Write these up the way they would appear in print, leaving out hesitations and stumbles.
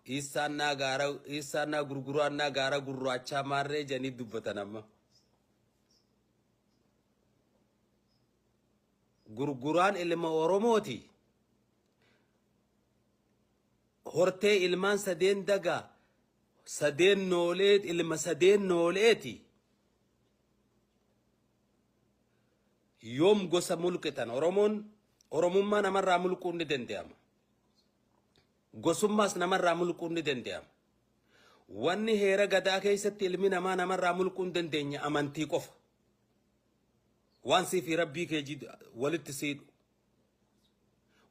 Isana gurguraanna gaara gurraacha marree janii dubbatan amma. Gurguraan ilma Oromooti. Hortee ilmaan sadeen daga sadeen nooleet ilma sadeen nooleeti. Yoom gosa mulqitan Oromummaa namarraa mulquu ni danda'ama. Gosummaas namarraa mulquu ni danda'ama. Wanni heera gadaa keessatti ilmi namarraa mulquu hin dandeenya amantii qofa. Waan siifi rabbii kee walitti siidhu.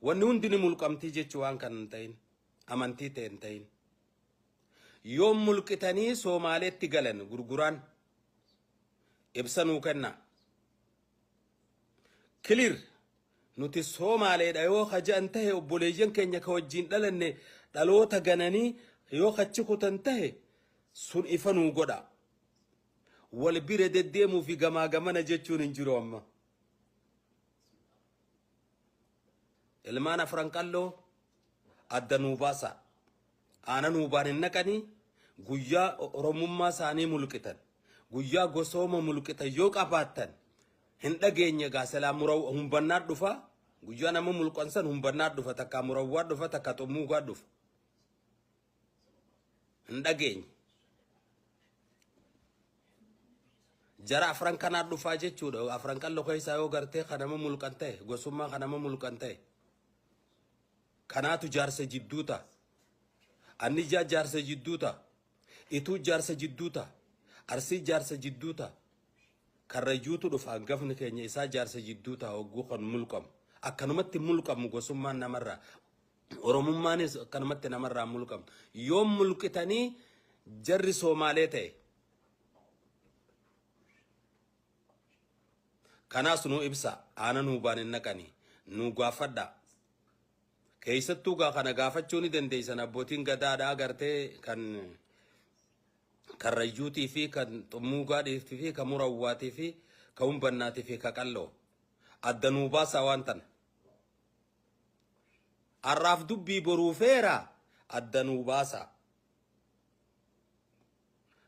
Wanni hundi ni mulqamtii jechuu waan kan hin ta'in. Amantii ta'e hin ta'in. Yoom mulqitanii Soomaaleetti galan gurguraan ibsanuu kenna. Kilir nuti Soomaaleedha yoo hajaan tahe obboleeyyan keenya ka wajjin dhalanne dhaloota gananii yoo hachi kutan tahe sun ifanuu godha. Wal bira deddeemuu fi gamaa gamana jechuun hin jiru amma. Ilmaan afran qalloo adda nuu baasa. Aana nuu baan hin naqanii guyyaa Oromummaa isaanii mulqitan. Guyyaa gosooma mulqitan yoo qabaattan hin dhageenye gaa salaam muraw humbannaa dhufa. Guyyaa nama mulqansan humbannaa dhufa takka murawwaa dhufa takka xummuugaa dhufa. Hin dhageenye. Jara afran kanaa dhufaa jechuudha. Afran qalloo keessaa yoo gartee kanama mulqan ta'e gosummaa kanama mulqan ta'e. Kanaatu jaarsa jidduuta. Anni jaarsa jidduuta. Ituu jaarsa jidduuta. Arsii jaarsa jidduuta. Karrayyuutu dhufa hangafni keenya isaa jaarsa jidduuta hogguu kan mulqamu. Akkanumatti mulqamu gosummaan namarraa. Oromummaanis akkanumatti namarraa mulqamu. Yoom mulqitanii jarri Soomaalee ta'e. Kanaas nu ibsa. Aana nuu baan hin naqanii. Nu gaafadha. Keessattuu gaa kana gaafachuu ni dandeessan abbootiin gadaadhaa agartee kan karrayyuutii fi kan xummuugaadhii fi kan murawwaatii fi kan humbannaatii fi kan qalloo adda nuu baasaa waan tana. Arraaf dubbii boruufeera adda nuu baasaa.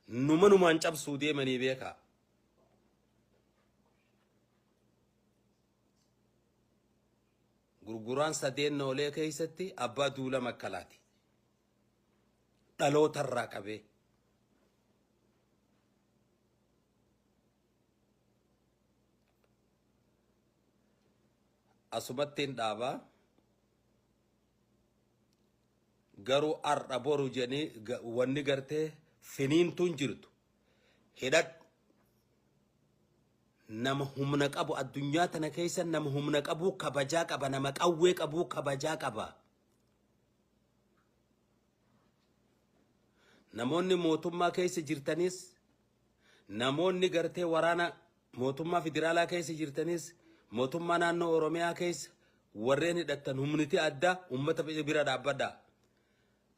Numaan cabsuu deemanii beekaa. Gurguraan sadeen noolee keessatti abbaa duula makkalaati. Dhalootarraa qabee. Asumattiin dhaabaa. Garuu arra boru jedhanii wanni gartee finiintuun jirtu. Hidhadhu. Nama humna qabu addunyaa tana keessa nama humna qabu kabajaa qaba nama qawwee qabu kabajaa qaba. Namoonni mootummaa keessa jirtanis namoonni gartee waraana mootummaa federaalaa keessa jirtanis mootummaa naannoo Oromiyaa keessa warreen hidhatan humniti adda ummata bira dhaabbadha.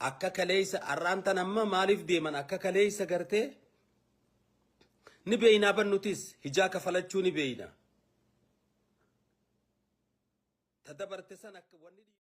Akka kaleessa arraantan amma maaliif deeman akka kaleessa gartee ni beeyna bannutis hijaa kafalachuu ni beeyna. Tadabarte san akka wanni